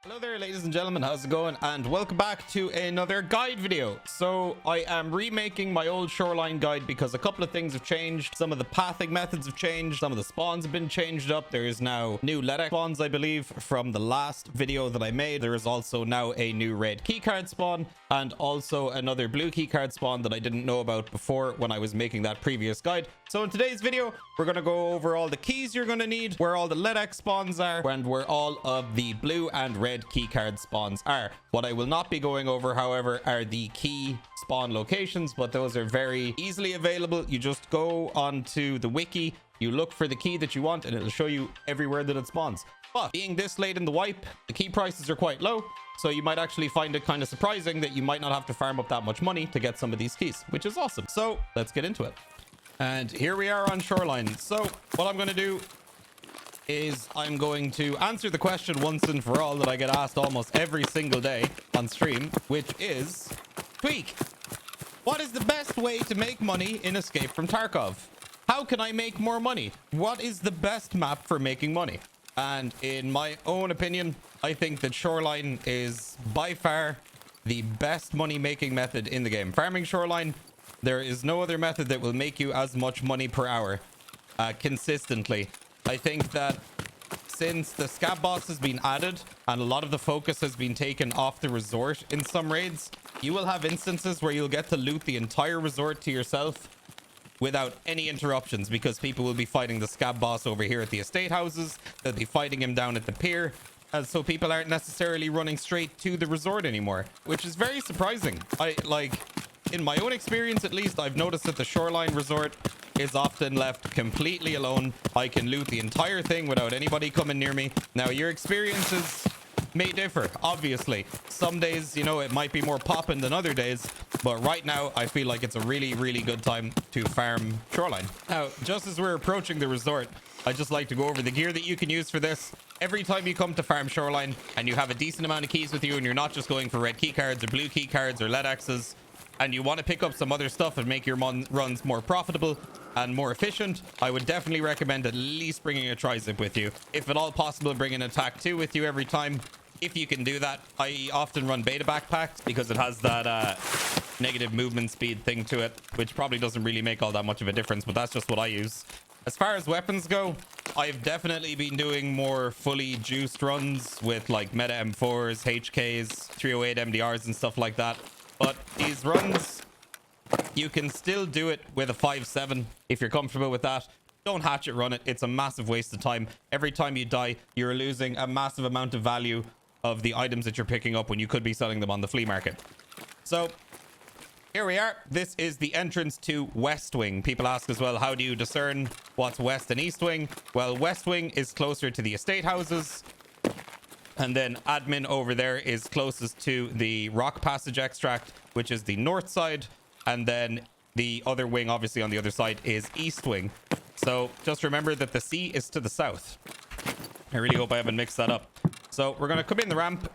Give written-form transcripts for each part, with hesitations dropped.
Hello there, ladies and gentlemen, how's it going? And welcome back to another guide video. So I am remaking my old Shoreline guide because a couple of things have changed. Some of the pathing methods have changed, some of the spawns have been changed up. There is now new LEDX spawns, I believe, from the last video that I made. There is also now a new red keycard spawn and also another blue keycard spawn that I didn't know about before when I was making that previous guide. So in today's video, we're going to go over all the keys you're going to need, where all the LEDX spawns are, and where all of the blue and red keycard spawns are. What I will not be going over, however, are the key spawn locations, but those are very easily available. You just go onto the wiki, you look for the key that you want, and it'll show you everywhere that it spawns. But being this late in the wipe, the key prices are quite low, so you might actually find it kind of surprising that you might not have to farm up that much money to get some of these keys, which is awesome. So let's get into it. And here we are on Shoreline. So what I'm going to do is I'm going to answer the question once and for all that I get asked almost every single day on stream, which is, TweaK, what is the best way to make money in Escape from Tarkov? How can I make more money? What is the best map for making money? And in my own opinion, I think that Shoreline is by far the best money-making method in the game. Farming Shoreline, there is no other method that will make you as much money per hour consistently. I think that since the scab boss has been added and a lot of the focus has been taken off the resort in some raids, you will have instances where you'll get to loot the entire resort to yourself without any interruptions, because people will be fighting the scab boss over here at the estate houses, they'll be fighting him down at the pier, and so people aren't necessarily running straight to the resort anymore, which is very surprising. In my own experience, at least, I've noticed that the Shoreline resort is often left completely alone. I can loot the entire thing without anybody coming near me. Now, your experiences may differ, obviously. Some days, you know, it might be more poppin' than other days, but right now, I feel like it's a really, really good time to farm Shoreline. Now, just as we're approaching the resort, I'd just like to go over the gear that you can use for this. Every time you come to farm Shoreline and you have a decent amount of keys with you and you're not just going for red keycards or blue keycards or LEDXs, and you want to pick up some other stuff and make your runs more profitable and more efficient, I would definitely recommend at least bringing a tri-zip with you. If at all possible, bring an attack 2 with you every time, if you can do that. I often run beta backpacks because it has that negative movement speed thing to it, which probably doesn't really make all that much of a difference, but that's just what I use. As far as weapons go, I've definitely been doing more fully juiced runs with like meta M4s, HKs, 308 MDRs and stuff like that. But these runs, you can still do it with a 5.7 if you're comfortable with that. Don't hatchet run it. It's a massive waste of time. Every time you die, you're losing a massive amount of value of the items that you're picking up when you could be selling them on the flea market. So here we are. This is the entrance to West Wing. People ask as well, how do you discern what's West and East Wing? Well, West Wing is closer to the estate houses. And then admin over there is closest to the rock passage extract, which is the north side. And then the other wing, obviously on the other side, is East Wing. So just remember that the sea is to the south. I really hope I haven't mixed that up. So we're going to come in the ramp.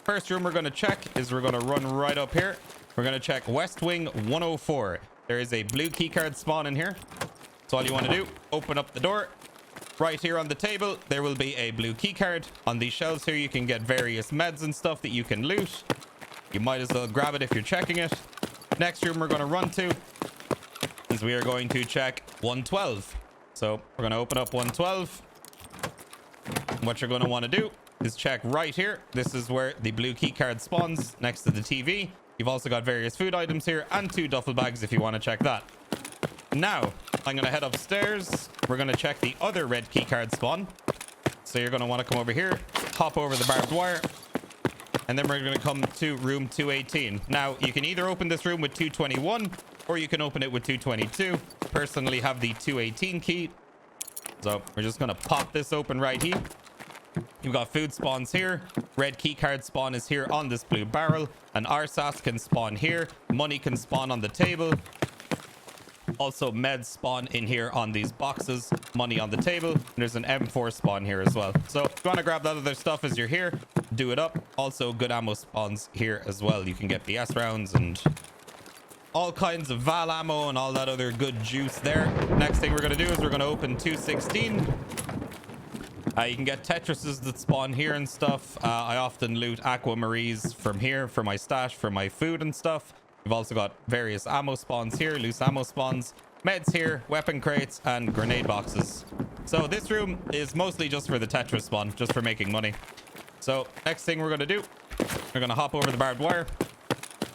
First room we're going to check is we're going to run right up here. We're going to check West Wing 104. There is a blue keycard spawn in here. So all you want to do, open up the door. Right here on the table, there will be a blue keycard. On these shelves here, you can get various meds and stuff that you can loot. You might as well grab it if you're checking it. Next room we're going to run to is we are going to check 112. So we're going to open up 112. What you're going to want to do is check right here. This is where the blue keycard spawns next to the TV. You've also got various food items here and 2 duffel bags if you want to check that. Now, I'm going to head upstairs. We're going to check the other red keycard spawn. So you're going to want to come over here, hop over the barbed wire, and then we're going to come to room 218. Now, you can either open this room with 221, or you can open it with 222. Personally, have the 218 key. So we're just going to pop this open right here. You've got food spawns here. Red keycard spawn is here on this blue barrel. An RSAS can spawn here. Money can spawn on the table. Also, meds spawn in here on these boxes. Money on the table. And there's an M4 spawn here as well. So if you want to grab that other stuff as you're here, do it up. Also, good ammo spawns here as well. You can get BS rounds and all kinds of Val ammo and all that other good juice there. Next thing we're going to do is we're going to open 216. You can get Tetrises that spawn here and stuff. I often loot Aquamaries from here for my stash, for my food and stuff. We've also got various ammo spawns here, loose ammo spawns, meds here, weapon crates, and grenade boxes. So this room is mostly just for the Tetris spawn, just for making money. So next thing we're going to do, we're going to hop over the barbed wire,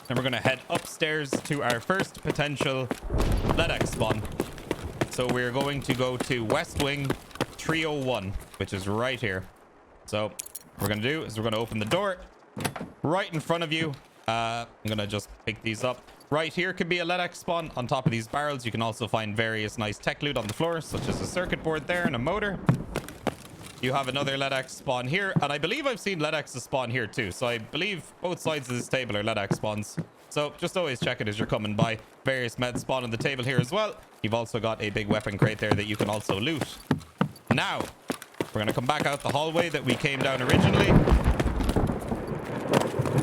and we're going to head upstairs to our first potential LEDX spawn. So we're going to go to West Wing 301, which is right here. So what we're going to do is we're going to open the door right in front of you. I'm going to just pick these up. Right here can be a LEDX spawn. On top of these barrels, you can also find various nice tech loot on the floor, such as a circuit board there and a motor. You have another LEDX spawn here, and I believe I've seen LEDXs spawn here too. So I believe both sides of this table are LEDX spawns. So just always check it as you're coming by. Various meds spawn on the table here as well. You've also got a big weapon crate there that you can also loot. Now, we're going to come back out the hallway that we came down originally.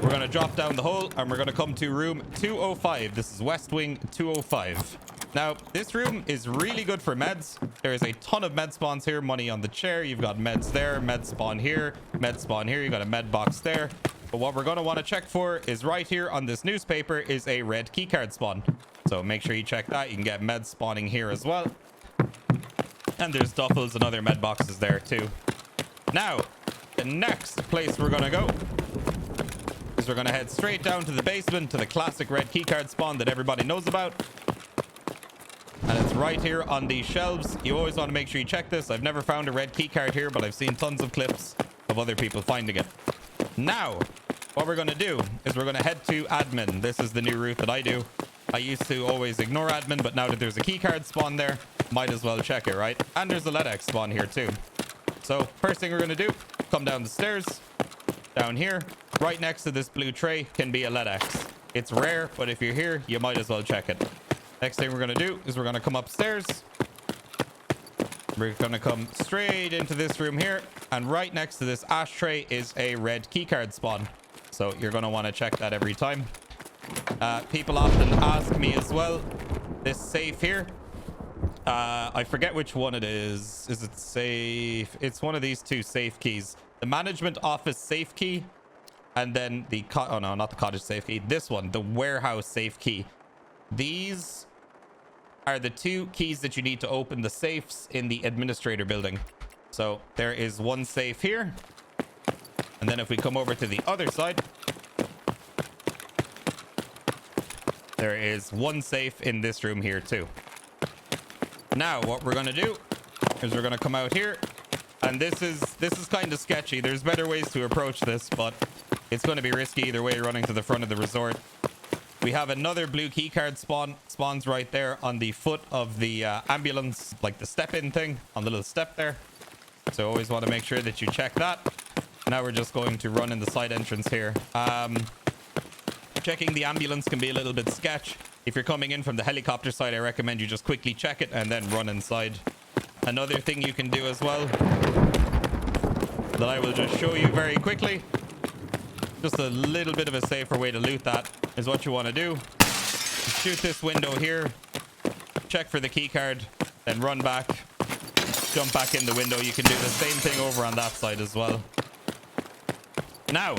We're going to drop down the hole, and we're going to come to room 205. This is West Wing 205. Now, this room is really good for meds. There is a ton of med spawns here. Money on the chair. You've got meds there. Med spawn here. Med spawn here. You've got a med box there. But what we're going to want to check for is right here on this newspaper is a red keycard spawn. So make sure you check that. You can get med spawning here as well. And there's duffels and other med boxes there too. Now, the next place we're going to go is we're going to head straight down to the basement to the classic red keycard spawn that everybody knows about. And it's right here on these shelves. You always want to make sure you check this. I've never found a red keycard here, but I've seen tons of clips of other people finding it. Now, what we're going to do is we're going to head to admin. This is the new route that I do. I used to always ignore admin, but now that there's a keycard spawn there, might as well check it, right? And there's a LEDX spawn here too. So first thing we're going to do, come down the stairs. Down here, right next to this blue tray can be a LEDX. It's rare, but if you're here, you might as well check it. Next thing we're going to do is we're going to come upstairs. We're going to come straight into this room here. And right next to this ashtray is a red keycard spawn. So you're going to want to check that every time. People often ask me as well, this safe here. I forget which one it is. Is it safe? It's one of these two safe keys. The management office safe key. And then the... oh no, not the cottage safe key. This one, the warehouse safe key. These are the two keys that you need to open the safes in the administrator building. So there is one safe here. And then if we come over to the other side, there is one safe in this room here too. Now what we're going to do is we're going to come out here, and this is kind of sketchy. There's better ways to approach this, but it's going to be risky either way running to the front of the resort. We have another blue keycard spawns right there on the foot of the ambulance, like the step-in thing on the little step there. So always want to make sure that you check that. Now we're just going to run in the side entrance here. Checking the ambulance can be a little bit sketch. If you're coming in from the helicopter side, I recommend you just quickly check it and then run inside. Another thing you can do as well, that I will just show you very quickly, just a little bit of a safer way to loot that, is what you want to do. Shoot this window here, check for the key card, then run back, jump back in the window. You can do the same thing over on that side as well. Now,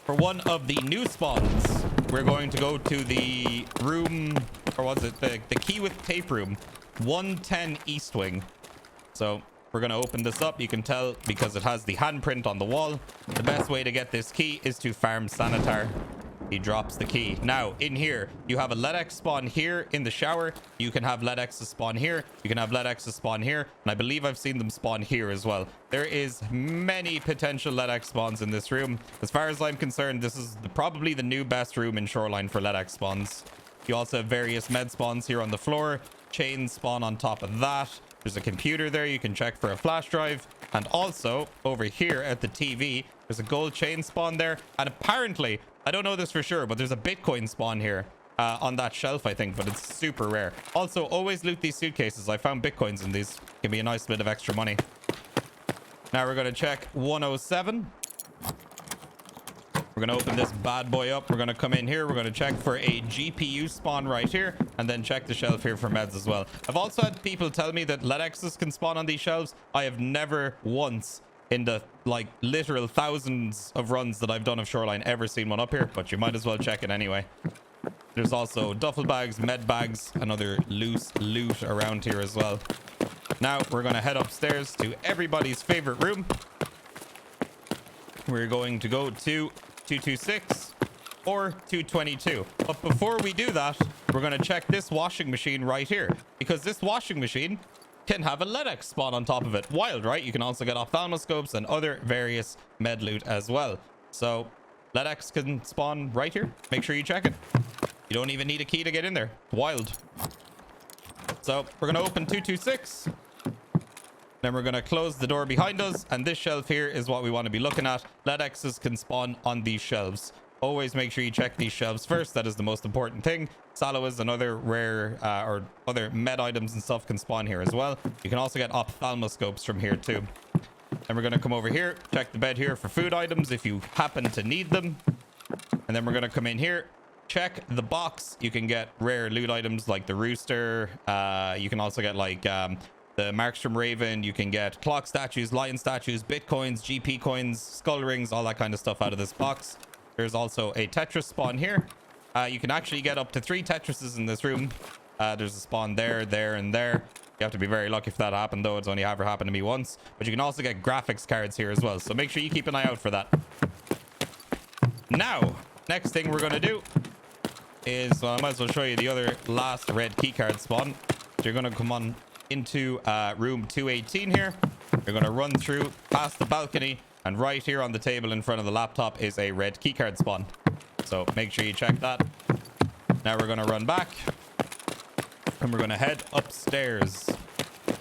for one of the new spawns, we're going to go to the room, or was it the key with tape room, 110 East Wing. So we're going to open this up. You can tell because it has the handprint on the wall. The best way to get this key is to farm Sanitar. He drops the key. Now, in here, you have a LEDX spawn here in the shower. You can have LEDXs spawn here. You can have LEDXs spawn here. And I believe I've seen them spawn here as well. There is many potential LEDX spawns in this room. As far as I'm concerned, this is probably the new best room in Shoreline for LEDX spawns. You also have various med spawns here on the floor. Chains spawn on top of that. There's a computer there. You can check for a flash drive. And also, over here at the TV, there's a gold chain spawn there. And apparently, I don't know this for sure, but there's a Bitcoin spawn here on that shelf, I think, but it's super rare. Also, always loot these suitcases. I found Bitcoins in these. Give me a nice bit of extra money. Now we're going to check 107. We're going to open this bad boy up. We're going to come in here. We're going to check for a GPU spawn right here, and then check the shelf here for meds as well. I've also had people tell me that LEDXs can spawn on these shelves. I have never once in the like literal thousands of runs that I've done of Shoreline ever seen one up here, but you might as well check it anyway. There's also duffel bags, med bags, and other loose loot around here as well. Now we're going to head upstairs to everybody's favorite room. We're going to go to 226 or 222. But before we do that, we're going to check this washing machine right here, because this washing machine can have a LEDX spawn on top of it. Wild, right? You can also get ophthalmoscopes and other various med loot as well. So LEDX can spawn right here. Make sure you check it. You don't even need a key to get in there. Wild. So we're going to open 226. Then we're going to close the door behind us. And this shelf here is what we want to be looking at. LEDXs can spawn on these shelves. Always make sure you check these shelves first. That is the most important thing. Salloas and other rare or other med items and stuff can spawn here as well. You can also get ophthalmoscopes from here too. Then we're going to come over here, check the bed here for food items if you happen to need them. And then we're going to come in here, check the box. You can get rare loot items like the rooster. You can also get like the Markstrom Raven. You can get clock statues, lion statues, bitcoins, GP coins, skull rings, all that kind of stuff out of this box. There's also a Tetris spawn here. You can actually get up to 3 Tetrises in this room. There's a spawn there, there, and there. You have to be very lucky if that happened, though. It's only ever happened to me once. But you can also get graphics cards here as well. So make sure you keep an eye out for that. Now, next thing we're going to do is, well, I might as well show you the other last red keycard spawn. So you're going to come on into room 218 here. You're going to run through past the balcony. And right here on the table in front of the laptop is a red keycard spawn. So make sure you check that. Now we're going to run back. And we're going to head upstairs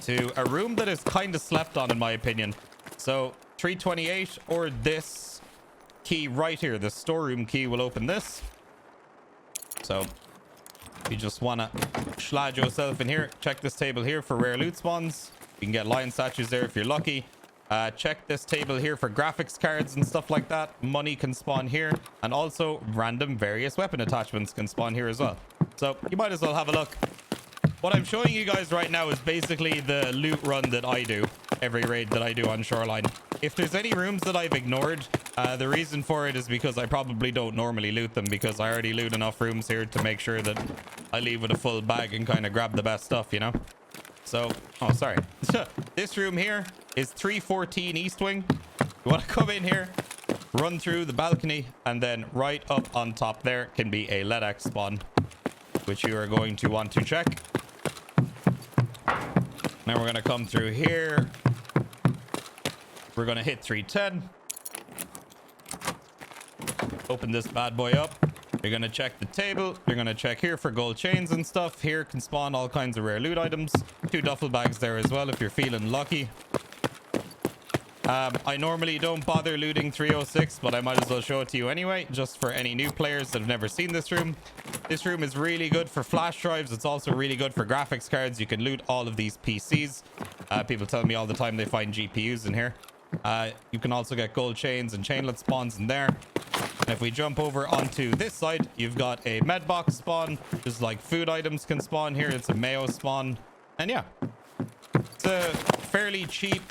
to a room that is kind of slept on, in my opinion. So 328 or this key right here, the storeroom key, will open this. So you just want to slide yourself in here. Check this table here for rare loot spawns. You can get lion statues there if you're lucky. Check this table here for graphics cards and stuff like that. Money can spawn here, and also random various weapon attachments can spawn here as well. So you might as well have a look. What I'm showing you guys right now is basically the loot run that I do every raid that I do on Shoreline. If there's any rooms that I've ignored, the reason for it is because I probably don't normally loot them, because I already loot enough rooms here to make sure that I leave with a full bag and kind of grab the best stuff, you know. So, oh, sorry. This room here is 314 East Wing. You want to come in here, run through the balcony, and then right up on top there can be a LEDX spawn, which you are going to want to check. Now we're going to come through here. We're going to hit 310. Open this bad boy up. You're going to check the table. You're going to check here for gold chains and stuff. Here can spawn all kinds of rare loot items. 2 duffel bags there as well if you're feeling lucky. I normally don't bother looting 306, but I might as well show it to you anyway, just for any new players that have never seen this room. This room is really good for flash drives. It's also really good for graphics cards. You can loot all of these PCs. People tell me all the time they find GPUs in here. You can also get gold chains and chainlet spawns in there. And if we jump over onto this side, you've got a med box spawn. Just like food items can spawn here. It's a mayo spawn. And yeah, it's a fairly cheap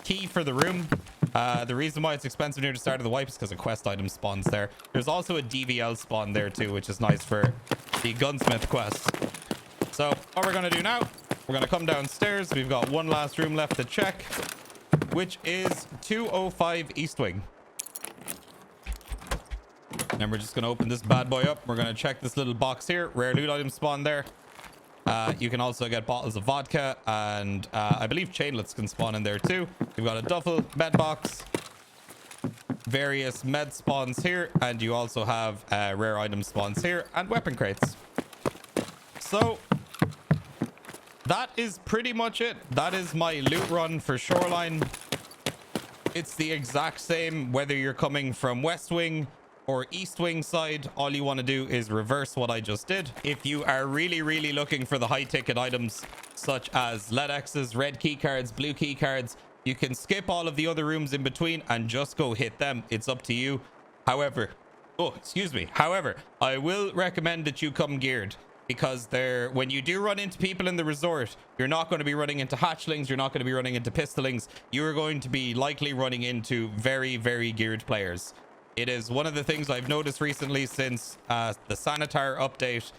key for the room. The reason why it's expensive near the start of the wipe is because a quest item spawns there. There's also a DVL spawn there too, which is nice for the gunsmith quest. So what we're going to do now, we're going to come downstairs. We've got one last room left to check, which is 205 East Wing. And we're just going to open this bad boy up. We're going to check this little box here. Rare loot item spawn there. You can also get bottles of vodka, and I believe chainlets can spawn in there too. You've got a duffel, med box, various med spawns here, and you also have rare item spawns here and weapon crates. So that is pretty much it. That is my loot run for Shoreline. It's the exact same whether you're coming from West Wing or East Wing side. All you want to do is reverse what I just did. If you are really looking for the high ticket items such as LEDXs, red key cards, blue key cards, you can skip all of the other rooms in between and just go hit them. It's up to you. However, I will recommend that you come geared. because they're, when you do run into people in the resort, you're not going to be running into hatchlings, you're not going to be running into pistolings, you're going to be likely running into very, very geared players. It is one of the things I've noticed recently since the Sanitar update.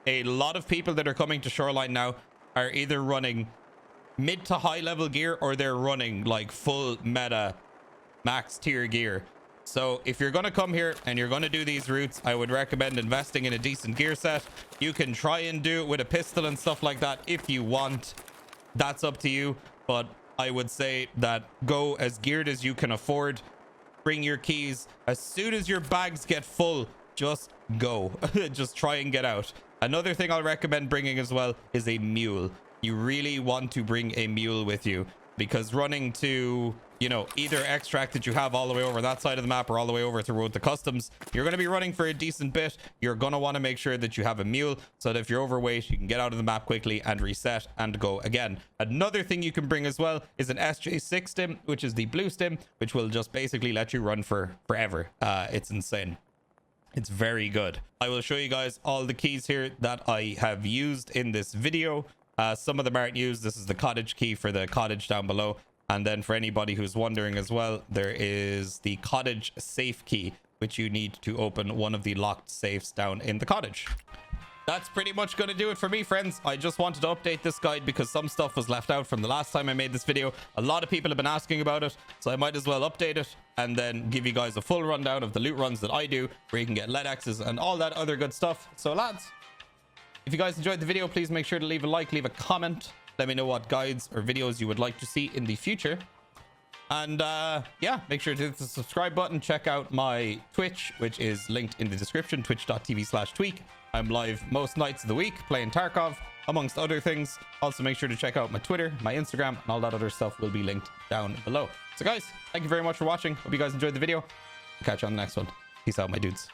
A lot of people that are coming to Shoreline now are either running mid to high level gear, or they're running like full meta max tier gear. So if you're going to come here and you're going to do these routes, I would recommend investing in a decent gear set. You can try and do it with a pistol and stuff like that if you want. That's up to you. But I would say that go as geared as you can afford. Bring your keys. As soon as your bags get full, just go. Just try and get out. Another thing I'll recommend bringing as well is a mule. You really want to bring a mule with you, because running to, you know, either extract that you have all the way over that side of the map or all the way over to road to customs, you're going to be running for a decent bit. You're going to want to make sure that you have a mule, so that if you're overweight, you can get out of the map quickly and reset and go again. Another thing you can bring as well is an SJ6 stim, which is the blue stim, which will just basically let you run for forever. It's insane. It's very good. I will show you guys all the keys here that I have used in this video. Some of them aren't used. This is the cottage key for the cottage down below. And then for anybody who's wondering as well, there is the cottage safe key, which you need to open one of the locked safes down in the cottage. That's pretty much going to do it for me, friends. I just wanted to update this guide because some stuff was left out from the last time I made this video. A lot of people have been asking about it, so I might as well update it and then give you guys a full rundown of the loot runs that I do, where you can get lead axes and all that other good stuff. So lads, if you guys enjoyed the video, please make sure to leave a like, leave a comment. Let me know what guides or videos you would like to see in the future. And yeah, make sure to hit the subscribe button. Check out my Twitch, which is linked in the description, twitch.tv/TweaK. I'm live most nights of the week playing Tarkov, amongst other things. Also, make sure to check out my Twitter, my Instagram, and all that other stuff will be linked down below. So guys, thank you very much for watching. Hope you guys enjoyed the video. Catch you on the next one. Peace out, my dudes.